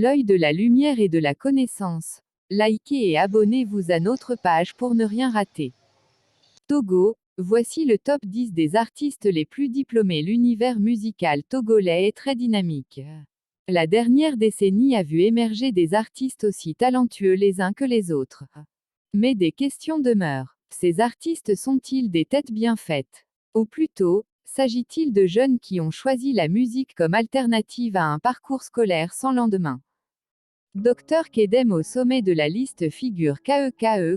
L'œil de la lumière et de la connaissance. Likez et abonnez-vous à notre page pour ne rien rater. Togo, voici le top 10 des artistes les plus diplômés. L'univers musical togolais est très dynamique. La dernière décennie a vu émerger des artistes aussi talentueux les uns que les autres. Mais des questions demeurent. Ces artistes sont-ils des têtes bien faites? Ou plutôt, s'agit-il de jeunes qui ont choisi la musique comme alternative à un parcours scolaire sans lendemain? Dr Kedem au sommet de la liste figure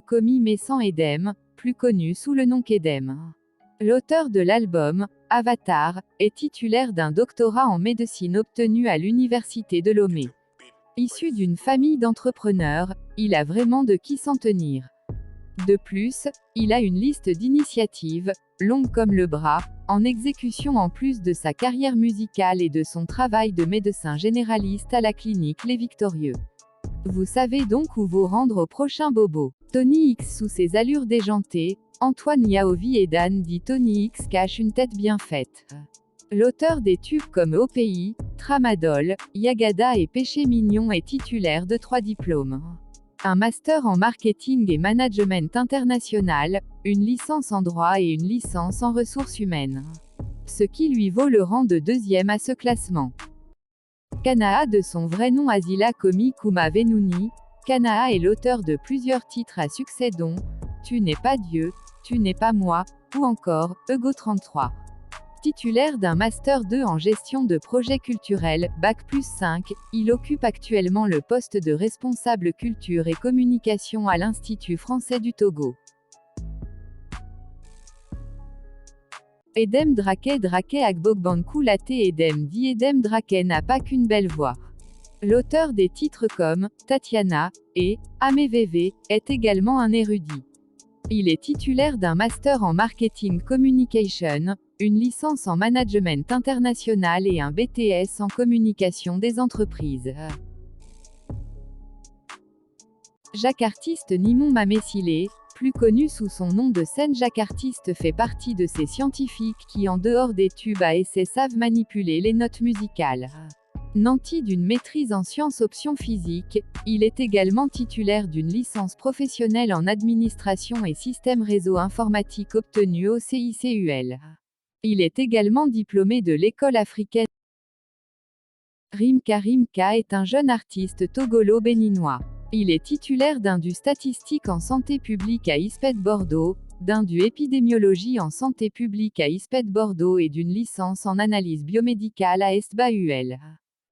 Komi Messan Edem, plus connu sous le nom Kedem. L'auteur de l'album, Avatar, est titulaire d'un doctorat en médecine obtenu à l'université de Lomé. Issu d'une famille d'entrepreneurs, il a vraiment de qui s'en tenir. De plus, il a une liste d'initiatives, longue comme le bras, en exécution en plus de sa carrière musicale et de son travail de médecin généraliste à la clinique Les Victorieux. Vous savez donc où vous rendre au prochain bobo. Tony X sous ses allures déjantées, Antoine Yaovi et Dan dit Tony X cache une tête bien faite. L'auteur des tubes comme Au Pays, Tramadol, Yagada et Péché Mignon est titulaire de 3 diplômes. Un master en marketing et management international, une licence en droit et une licence en ressources humaines. Ce qui lui vaut le rang de 2e à ce classement. Kanaa de son vrai nom Asila Komi Kuma Venouni, Kanaa est l'auteur de plusieurs titres à succès dont Tu n'es pas Dieu, Tu n'es pas moi, ou encore Ego 33. Titulaire d'un Master 2 en gestion de projets culturels, Bac+5, il occupe actuellement le poste de responsable culture et communication à l'Institut français du Togo. Edem Drake Agbogbankou Latte Edem dit Edem Drake n'a pas qu'une belle voix. L'auteur des titres comme Tatiana et Ameveve est également un érudit. Il est titulaire d'un master en marketing communication, une licence en management international et un BTS en communication des entreprises. Jacques Artiste Nimon Mamessile, plus connu sous son nom de scène Jacques Artiste fait partie de ces scientifiques qui en dehors des tubes à essai savent manipuler les notes musicales. Nanti d'une maîtrise en sciences options physique, il est également titulaire d'une licence professionnelle en administration et système réseau informatique obtenue au CICUL. Il est également diplômé de l'école africaine. Rimka est un jeune artiste togolo-béninois. Il est titulaire d'un du statistique en santé publique à ISPED Bordeaux, d'un du épidémiologie en santé publique à ISPED Bordeaux et d'une licence en analyse biomédicale à ESBA-UL.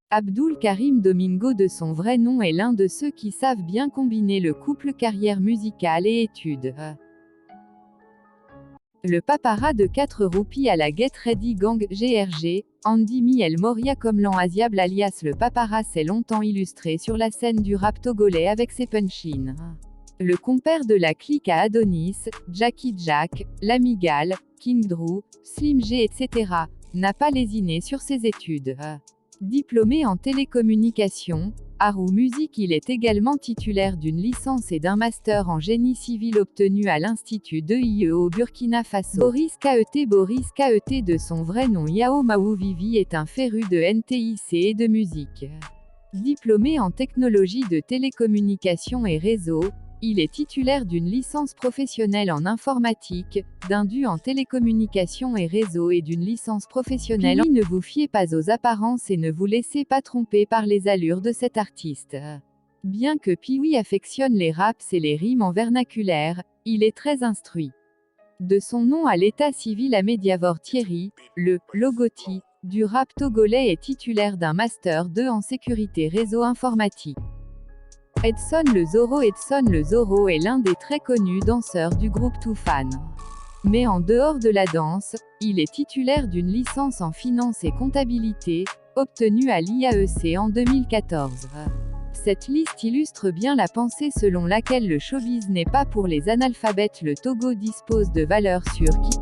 Abdul Karim Domingo de son vrai nom est l'un de ceux qui savent bien combiner le couple carrière musicale et études. Le papara de 4 roupies à la Get Ready Gang GRG, Andy Miel Moria Komlan Asiable alias le papara s'est longtemps illustré sur la scène du rap togolais avec ses punchlines. Le compère de la clique à Adonis, Jackie Jack, Lamigal, King Drew, Slim G etc., n'a pas lésiné sur ses études. Diplômé en télécommunications, Haru Music, il est également titulaire d'une licence et d'un master en génie civil obtenu à l'Institut de IE au Burkina Faso. Boris Ket de son vrai nom Yao Maou Vivi est un féru de NTIC et de musique. Diplômé en technologie de télécommunications et réseaux, il est titulaire d'une licence professionnelle en informatique, d'un DU en télécommunications et réseaux et d'une licence professionnelle. Ne vous fiez pas aux apparences et ne vous laissez pas tromper par les allures de cet artiste. Bien que Piwi affectionne les raps et les rimes en vernaculaire, il est très instruit. De son nom à l'état civil à Mediavor Thierry, le Logoti du rap togolais est titulaire d'un master 2 en sécurité réseau informatique. Edson Le Zoro est l'un des très connus danseurs du groupe Toufan. Mais en dehors de la danse, il est titulaire d'une licence en finance et comptabilité, obtenue à l'IAEC en 2014. Cette liste illustre bien la pensée selon laquelle le showbiz n'est pas pour les analphabètes. Le Togo dispose de valeurs sûres qui